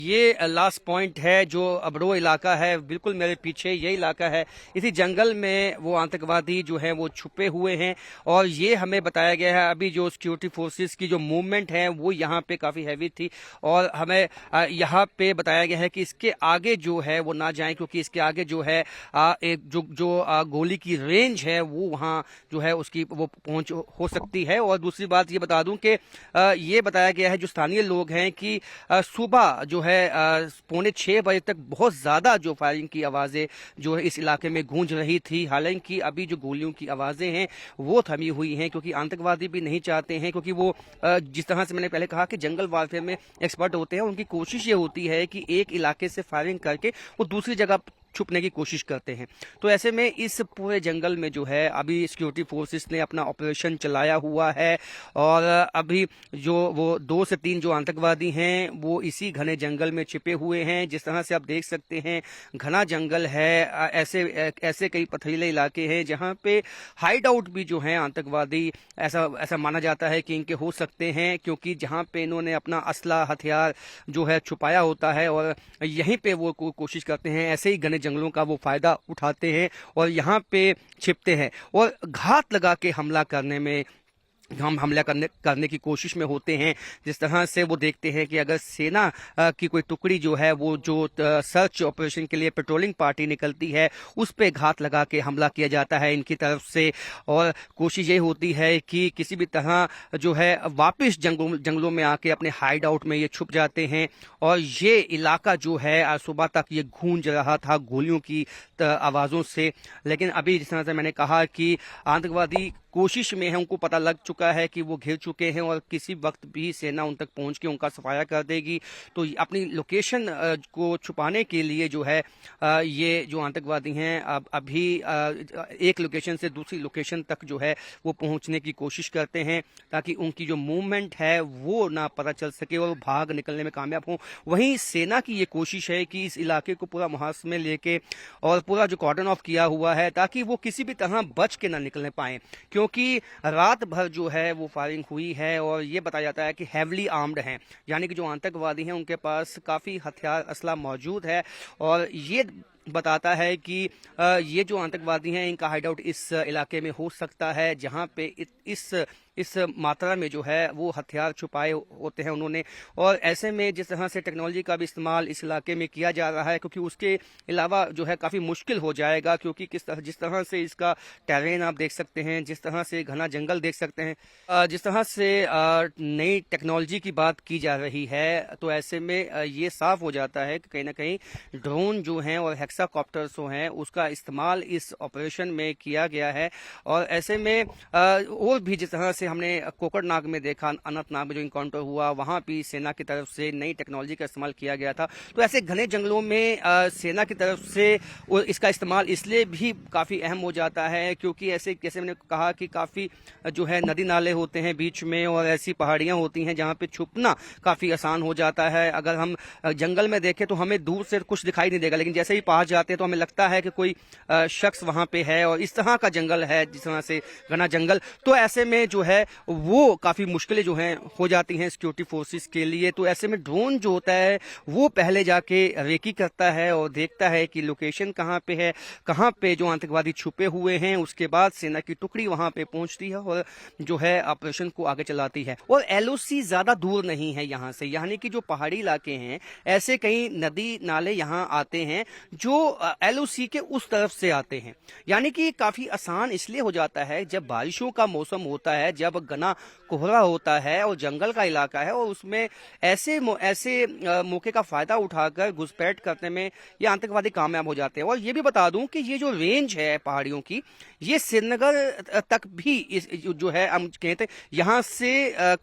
ये last point है जो अबरो इलाका है, बिल्कुल मेरे पीछे ये इलाका है। इसी जंगल में वो आतंकवादी जो है वो छुपे हुए हैं और ये हमें बताया गया है अभी जो सिक्योरिटी फोर्सेस की जो मूवमेंट है वो यहाँ पे काफी हैवी थी और हमें यहाँ पे बताया गया है कि इसके आगे जो है वो ना जाएं क्योंकि इसके आगे जो है एक गोली की रेंज है वो वहाँ जो है उसकी वो पहुंच हो सकती है। और दूसरी बात ये बता दूं कि ये बताया गया है जो स्थानीय लोग हैं कि सुबह जो है 5:45 बजे तक बहुत ज्यादा जो फायरिंग की आवाजें जो है इस इलाके में गूंज रही थी। हालांकि अभी जो गोलियों की आवाजें हैं वो थमी हुई हैं क्योंकि आतंकवादी भी नहीं चाहते हैं, क्योंकि वो जिस तरह से मैंने पहले कहा कि जंगल वारफेयर में एक्सपर्ट होते हैं, उनकी कोशिश ये होती है कि एक इलाके से फायरिंग करके वो दूसरी जगह छुपने की कोशिश करते हैं। तो ऐसे में इस पूरे जंगल में जो है अभी सिक्योरिटी फोर्सेस ने अपना ऑपरेशन चलाया हुआ है और अभी जो वो 2 से 3 जो आतंकवादी हैं वो इसी घने जंगल में छिपे हुए हैं। जिस तरह से आप देख सकते हैं घना जंगल है, ऐसे कई पथरीले इलाके हैं जहां पे हाइड आउट भी जो है आतंकवादी ऐसा माना जाता है कि इनके हो सकते हैं, क्योंकि जहां पे इन्होंने अपना असला हथियार जो है छुपाया होता है और यहीं पे वो कोशिश करते हैं, ऐसे ही घने जंगलों का वो फायदा उठाते हैं और यहाँ पे छिपते हैं और घात लगा के हमला करने की कोशिश में होते हैं। जिस तरह से वो देखते हैं कि अगर सेना की कोई टुकड़ी जो है वो जो सर्च ऑपरेशन के लिए पेट्रोलिंग पार्टी निकलती है उस पे घात लगा के हमला किया जाता है इनकी तरफ से और कोशिश ये होती है कि किसी भी तरह जो है वापस जंगलों में आके अपने हाइड आउट में ये छुप जाते हैं। और ये इलाका जो है सुबह तक ये गूंज रहा था गोलियों की आवाज़ों से, लेकिन अभी जिस तरह से मैंने कहा कि आतंकवादी कोशिश में है, उनको पता लग चुका है कि वो घिर चुके हैं और किसी वक्त भी सेना उन तक पहुंच के उनका सफाया कर देगी। तो अपनी लोकेशन को छुपाने के लिए जो है ये जो आतंकवादी हैं अब अभी एक लोकेशन से दूसरी लोकेशन तक जो है वो पहुंचने की कोशिश करते हैं ताकि उनकी जो मूवमेंट है वो ना पता चल सके और भाग निकलने में कामयाब हों। वहीं सेना की ये कोशिश है कि इस इलाके को पूरा मुहास में लेके और पूरा जो कॉर्डन ऑफ किया हुआ है ताकि वो किसी भी तरह बच के ना निकलने पाए, क्योंकि रात भर जो है वो फायरिंग हुई है और ये बताया जाता है कि हैवली आर्म्ड हैं, यानी कि जो आतंकवादी हैं उनके पास काफ़ी हथियार असला मौजूद है और ये बताता है कि ये जो आतंकवादी हैं इनका हाइड आउट इस इलाके में हो सकता है जहां पे इस मात्रा में जो है वो हथियार छुपाए होते हैं उन्होंने। और ऐसे में जिस तरह से टेक्नोलॉजी का भी इस्तेमाल इस इलाके में किया जा रहा है, क्योंकि उसके अलावा जो है काफ़ी मुश्किल हो जाएगा, क्योंकि जिस तरह से इसका टेरेन आप देख सकते हैं, जिस तरह से घना जंगल देख सकते हैं, जिस तरह से नई टेक्नोलॉजी की बात की जा रही है, तो ऐसे में ये साफ हो जाता है कि कहीं ना कहीं ड्रोन जो हैं और हेक्साकॉप्टर्स हैं उसका इस्तेमाल इस ऑपरेशन में किया गया है। और ऐसे में और भी जिस तरह से हमने कोकरनाग में देखा, अनंतनाग में जो इनकाउंटर हुआ वहां भी सेना की तरफ से नई टेक्नोलॉजी का इस्तेमाल किया गया था। तो ऐसे घने जंगलों में सेना की तरफ से इसका इस्तेमाल इसलिए भी काफ़ी अहम हो जाता है क्योंकि ऐसे जैसे मैंने कहा कि काफ़ी जो है नदी नाले होते हैं बीच में और ऐसी पहाड़ियाँ होती हैं जहाँ पे छुपना काफ़ी आसान हो जाता है। अगर हम जंगल में देखें तो हमें दूर से कुछ दिखाई नहीं देगा, लेकिन जैसे ही पास जाते हैं तो हमें लगता है कि कोई शख्स वहाँ पे है और इस तरह का जंगल है, जिस तरह से घना जंगल। तो ऐसे में जो है वो काफ़ी मुश्किलें जो हैं हो जाती हैं सिक्योरिटी फोर्सेस के लिए। तो ऐसे में ड्रोन जो होता है वो पहले जाके रेकी करता है और देखता है कि लोकेशन कहाँ पे है, कहाँ पे जो आतंकवादी छुपे हुए हैं। उसके बाद सेना की टुकड़ी वहाँ पे पहुँचती है और जो है ऑपरेशन को आगे चलाती है। और एलओसी ज़्यादा दूर नहीं है यहाँ से, यानी कि जो पहाड़ी इलाके हैं ऐसे कई नदी नाले यहाँ आते हैं जो एलओसी के उस तरफ से आते हैं, यानी कि काफ़ी आसान इसलिए हो जाता है जब बारिशों का मौसम होता है, जब घना कोहरा होता है और जंगल का इलाका है और उसमें ऐसे मौके का फायदा उठाकर घुसपैठ करने में ये आतंकवादी कामयाब हो जाते हैं। और ये भी बता दूं कि ये जो रेंज है पहाड़ियों की ये श्रीनगर तक भी जो है हम कहते हैं यहाँ से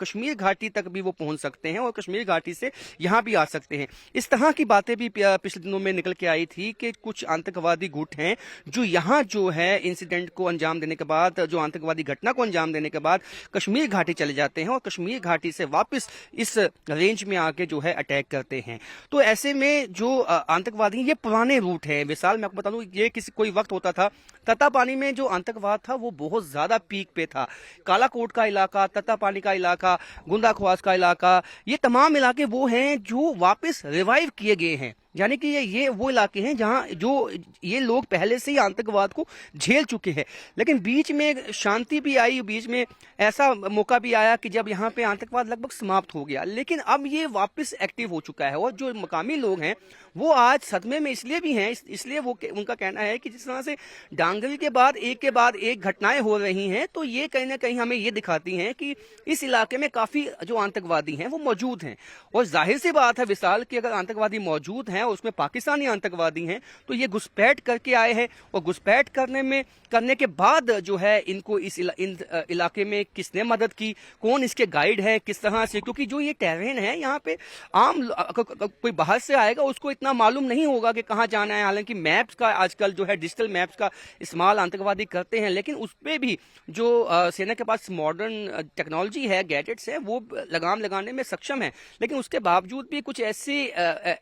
कश्मीर घाटी तक भी वो पहुंच सकते हैं और कश्मीर घाटी से यहाँ भी आ सकते हैं। इस तरह की बातें भी पिछले दिनों में निकल के आई थी के कुछ आतंकवादी गुट हैं जो यहाँ जो है इंसिडेंट को अंजाम देने के बाद, जो आतंकवादी घटना को अंजाम देने के बाद कश्मीर घाटी चले जाते हैं और कश्मीर घाटी से वापस इस रेंज में आके जो है अटैक करते हैं। तो ऐसे में जो आतंकवादी, ये पुराने रूट है विशाल, मैं आपको बता दूं, ये किसी कोई वक्त होता था तत्तापानी में जो आतंकवाद था वो बहुत ज्यादा पीक पे था। कालाकोट का इलाका, तत्तापानी का इलाका, गुंदाख्वास का इलाका, ये तमाम इलाके वो हैं जो वापस रिवाइव किए गए हैं। यानी कि ये वो इलाके हैं जहां जो ये लोग पहले से ही आतंकवाद को झेल चुके हैं। लेकिन बीच में शांति भी आई, बीच में ऐसा मौका भी आया कि जब यहाँ पे आतंकवाद लगभग समाप्त हो गया, लेकिन अब ये वापस एक्टिव हो चुका है। और जो मकामी लोग हैं वो आज सदमे में इसलिए भी हैं, इसलिए वो उनका कहना है कि जिस तरह से डांगरी के बाद एक घटनाएं हो रही हैं, तो ये कहीं ना कहीं हमें ये दिखाती हैं कि इस इलाके में काफी जो आतंकवादी हैं वो मौजूद हैं। और जाहिर सी बात है विशाल कि अगर आतंकवादी मौजूद हैं, उसमें पाकिस्तानी आतंकवादी हैं, तो ये घुसपैठ करके आए हैं। और घुसपैठ करने के बाद जो है इनको इन इलाके में किसने मदद की, कौन इसके गाइड है, किस तरह से, क्योंकि जो ये टेरेन है यहाँ पे आम कोई बाहर से आएगा उसको इतना मालूम नहीं होगा कि कहाँ जाना है। हालांकि मैप्स का आजकल जो है डिजिटल मैप्स का इस्तेमाल आतंकवादी करते हैं, लेकिन उस पर भी जो सेना के पास मॉडर्न टेक्नोलॉजी है, गैजेट्स हैं, वो लगाम लगाने में सक्षम है। लेकिन उसके बावजूद भी कुछ ऐसे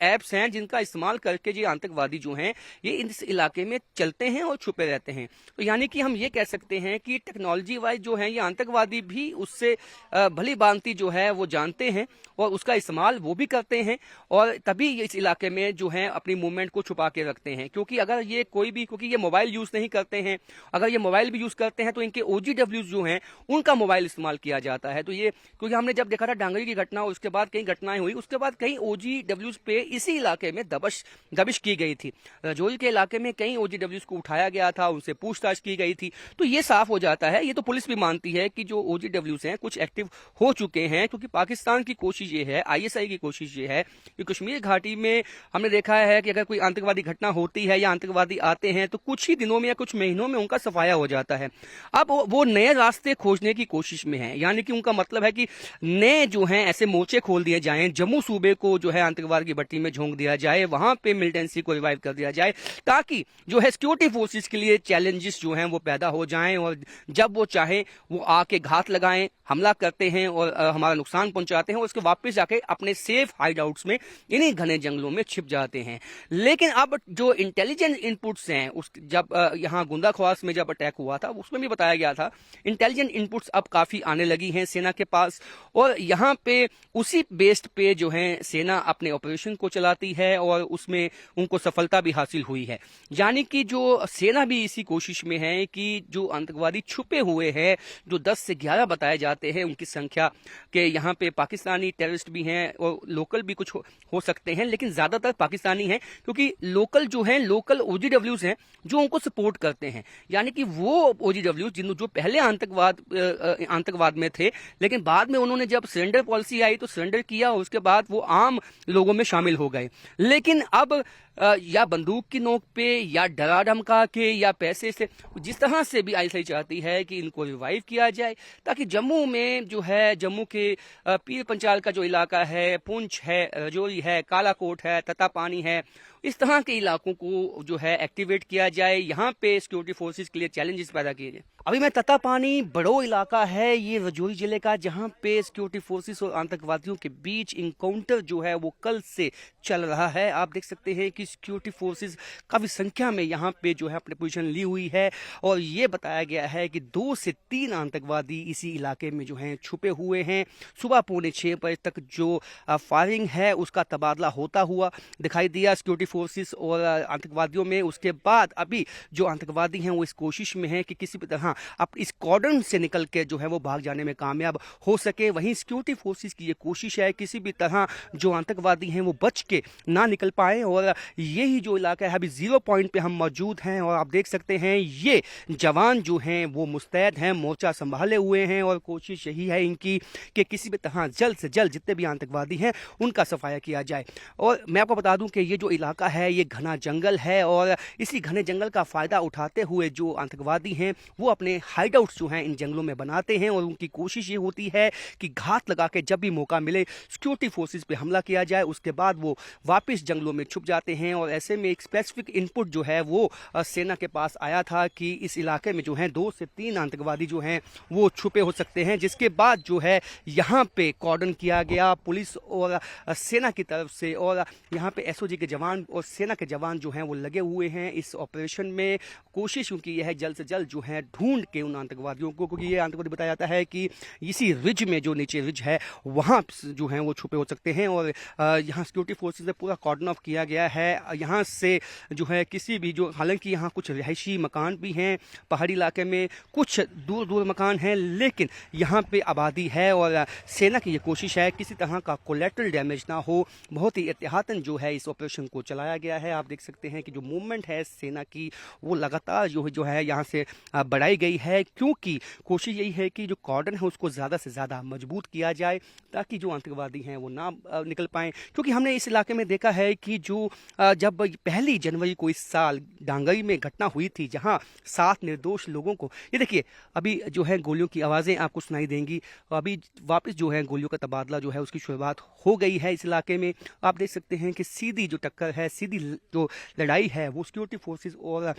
एप्स हैं जिनका इस्तेमाल करके ये आतंकवादी जो हैं ये इस इलाके में चलते हैं और छुपे रहते हैं। तो यानी कि हम ये कह सकते हैं कि टेक्नोलॉजी वाइज जो है ये आतंकवादी भी उससे भली भांति जो है वो जानते हैं और उसका इस्तेमाल वो भी करते हैं, और तभी इस इलाके में जो है अपनी मूवमेंट को छुपा के रखते हैं। क्योंकि अगर ये कोई भी, क्योंकि ये मोबाइल यूज नहीं करते हैं, अगर ये मोबाइल भी यूज करते हैं तो इनके OGWs जो हैं उनका मोबाइल इस्तेमाल किया जाता है। तो ये क्योंकि हमने जब देखा था डांगरी की घटना, उसके बाद कई घटनाएं हुई, उसके बाद कई OGWs पे इसी इलाके में दबिश की गई थी। राजौरी के इलाके में कई OGWs को उठाया गया था, उनसे पूछताछ की गई थी। तो ये साफ हो जाता है, ये तो पुलिस भी मानती है कि जो OGWs हैं कुछ एक्टिव हो चुके हैं। क्योंकि पाकिस्तान की कोशिश ये है, ISI की कोशिश ये है कि कश्मीर घाटी में हमने देखा है कि अगर कोई आतंकवादी घटना होती है या आतंकवादी आते हैं तो कुछ ही दिनों में या कुछ महीनों में उनका सफाया हो जाता है। अब वो नए रास्ते खोजने की कोशिश में है, यानी कि उनका मतलब है कि नए जो हैं ऐसे मोर्चे खोल दिए जाएं, जम्मू सूबे को जो है आतंकवाद की भट्टी में झोंक दिया जाए, वहां पे मिलिटेंसी को रिवाइव कर दिया जाए, ताकि जो है सिक्योरिटी फोर्सेस के लिए चैलेंजेस जो हैं वो पैदा हो जाएं और जब वो चाहे वो आके घात लगाएं, हमला करते हैं और हमारा नुकसान पहुंचाते हैं और उसके वापस जाके अपने सेफ हाइड आउट्स में इन्हीं घने जंगलों में छिप जाते हैं। लेकिन अब जो इंटेलिजेंस इनपुट्स हैं, उस जब यहाँ गुंदाख्वास में जब अटैक हुआ था उसमें भी बताया गया था, इंटेलिजेंस इनपुट्स अब काफी आने लगी हैं सेना के पास, और यहाँ पे उसी बेस्ड पे जो है सेना अपने ऑपरेशन को चलाती है और उसमें उनको सफलता भी हासिल हुई है। यानी कि जो सेना भी इसी कोशिश में है कि जो आतंकवादी छुपे हुए हैं, जो 10 से 11 बताए जाते हैं उनकी संख्या के, यहाँ पे पाकिस्तानी टेररिस्ट भी हैं और लोकल भी कुछ हो सकते हैं, लेकिन ज्यादातर पाकिस्तानी हैं, क्योंकि लोकल जो हैं, लोकल OGWs हैं जो उनको सपोर्ट करते हैं। यानी कि वो OGWs जो पहले आतंकवाद में थे, लेकिन बाद में उन्होंने जब सरेंडर पॉलिसी आई तो सरेंडर किया, उसके बाद वो आम लोगों में शामिल हो गए। लेकिन अब या बंदूक की नोक पे या डरा धमका के या पैसे से, जिस तरह से भी ISI चाहती है कि इनको रिवाइव किया जाए, ताकि जम्मू में जो है, जम्मू के पीर पंचाल का जो इलाका है, पुंछ है, राजौरी है, कालाकोट है, तत्तापानी है, इस तरह के इलाकों को जो है एक्टिवेट किया जाए, यहाँ पे सिक्योरिटी फोर्सेस के लिए चैलेंजेस पैदा किए जाए। अभी मैं तत्तापानी बड़ो इलाका है ये राजौरी जिले का, जहाँ पे सिक्योरिटी फोर्सेस और आतंकवादियों के बीच इनकाउंटर जो है वो कल से चल रहा है। आप देख सकते हैं कि सिक्योरिटी फोर्सेस काफी संख्या में यहाँ पे जो है अपनी पोजीशन ली हुई है, और ये बताया गया है कि 2 से 3 आतंकवादी इसी इलाके में जो है छुपे हुए हैं। सुबह 5:45 बजे तक जो फायरिंग है उसका तबादला होता हुआ दिखाई दिया सिक्योरिटी फोर्सेस और आतंकवादियों में। उसके बाद अभी जो आतंकवादी हैं वो इस कोशिश में है कि किसी भी तरह अब इस कॉर्डन से निकल के जो है वो भाग जाने में कामयाब हो सके। वहीं सिक्योरिटी फोर्सेस की ये कोशिश है किसी भी तरह जो आतंकवादी हैं वो बच के ना निकल पाए, और यही जो इलाका है अभी 0 पॉइंट पे हम मौजूद हैं, और आप देख सकते हैं ये जवान जो हैं वो मुस्तैद हैं, मोर्चा संभाले हुए हैं, और कोशिश यही है इनकी कि किसी भी तरह जल्द से जल्द जितने भी आतंकवादी हैं उनका सफाया किया जाए। और मैं आपको बता दूं कि ये जो इलाका इलाका है ये घना जंगल है और इसी घने जंगल का फ़ायदा उठाते हुए जो आतंकवादी हैं वो अपने हाइडआउट्स जो हैं इन जंगलों में बनाते हैं और उनकी कोशिश ये होती है कि घात लगा के जब भी मौका मिले सिक्योरिटी फोर्सेस पे हमला किया जाए, उसके बाद वो वापस जंगलों में छुप जाते हैं। और ऐसे में एक स्पेसिफिक इनपुट जो है वो सेना के पास आया था कि इस इलाके में जो है 2 से 3 आतंकवादी जो हैं वो छुपे हो सकते हैं, जिसके बाद जो है यहाँ पे कॉर्डन किया गया पुलिस और सेना की तरफ से। और यहाँ पे एसओजी के जवान और सेना के जवान जो हैं वो लगे हुए हैं इस ऑपरेशन में। कोशिश उनकी यह है जल्द से जल्द जो है ढूंढ के उन आतंकवादियों को, क्योंकि ये आतंकवादी बताया जाता है कि इसी रिज में जो नीचे रिज है वहाँ जो है वो छुपे हो सकते हैं। और यहाँ सिक्योरिटी फोर्सेज से पूरा कॉर्डन ऑफ किया गया है। यहाँ से जो है किसी भी जो, हालांकि यहाँ कुछ रिहायशी मकान भी हैं पहाड़ी इलाके में, कुछ दूर दूर मकान हैं, लेकिन यहाँ पे आबादी है और सेना की ये कोशिश है किसी तरह का कोलेटरल डैमेज ना हो। बहुत ही एहतियातन जो है इस ऑपरेशन को चलाया गया है। आप देख सकते हैं कि जो मूवमेंट है सेना की वो लगातार जो है यहाँ से बढ़ाई गई है, क्योंकि कोशिश यही है कि जो कॉर्डन है उसको ज़्यादा से ज़्यादा मजबूत किया जाए ताकि जो आतंकवादी हैं वो ना निकल पाएँ। क्योंकि हमने इस इलाके में देखा है कि जो जब 1 जनवरी को इस साल डांगई में घटना हुई थी जहाँ 7 निर्दोष लोगों को, ये देखिए अभी जो है गोलियों की आवाज़ें आपको सुनाई देंगी, अभी वापस जो है गोलियों का तबादला जो है उसकी शुरुआत हो गई है इस इलाके में। आप देख सकते हैं कि सीधी जो टक्कर है, सीधी जो लड़ाई है वो सिक्योरिटी फोर्सेस और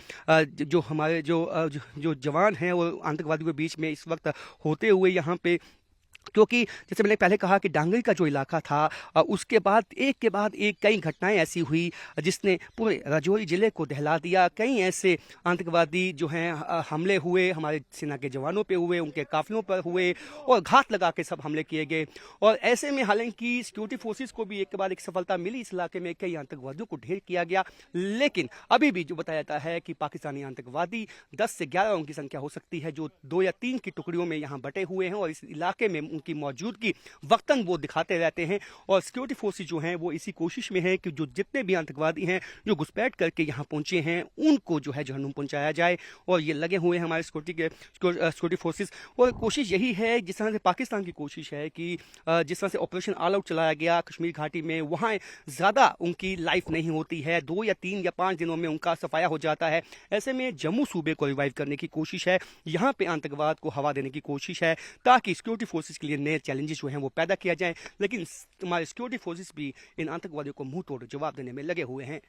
जो हमारे जो जवान हैं वो आतंकवादियों के बीच में इस वक्त होते हुए यहाँ पे, क्योंकि जैसे मैंने पहले कहा कि डांगई का जो इलाका था उसके बाद एक कई घटनाएं ऐसी हुई जिसने पूरे राजौरी ज़िले को दहला दिया। कई ऐसे आतंकवादी जो हैं हमले हुए, हमारे सेना के जवानों पे हुए, उनके काफिलों पर हुए और घात लगा के सब हमले किए गए। और ऐसे में हालांकि सिक्योरिटी फोर्सेस को भी एक के बाद एक सफलता मिली, इस इलाके में कई आतंकवादियों को ढेर किया गया, लेकिन अभी भी जो बताया जाता है कि पाकिस्तानी आतंकवादी 10 से 11 उनकी संख्या हो सकती है जो 2 या 3 की टुकड़ियों में यहाँ बटे हुए हैं और इस इलाके में उनकी मौजूदगी वक्तन वो दिखाते रहते हैं। और सिक्योरिटी फोर्सेस जो हैं वो इसी कोशिश में है कि जो जितने भी आतंकवादी हैं जो घुसपैठ करके यहाँ पहुंचे हैं उनको जो है जहन्नुम पहुंचाया जाए। और ये लगे हुए हैं हमारे सिक्योरिटी फोर्सेस। और कोशिश यही है जिस तरह से पाकिस्तान की कोशिश है कि जिस तरह से ऑपरेशन ऑल आउट चलाया गया कश्मीर घाटी में, वहाँ ज़्यादा उनकी लाइफ नहीं होती है, 2 या 3 या 5 दिनों में उनका सफाया हो जाता है। ऐसे में जम्मू सूबे को रिवाइव करने की कोशिश है, यहाँ पे आतंकवाद को हवा देने की कोशिश है ताकि सिक्योरिटी फोर्सेस के लिए नए चैलेंजेस जो हैं वो पैदा किया जाए। लेकिन हमारे सिक्योरिटी फोर्सेस भी इन आतंकवादियों को मुंह तोड़ जवाब देने में लगे हुए हैं।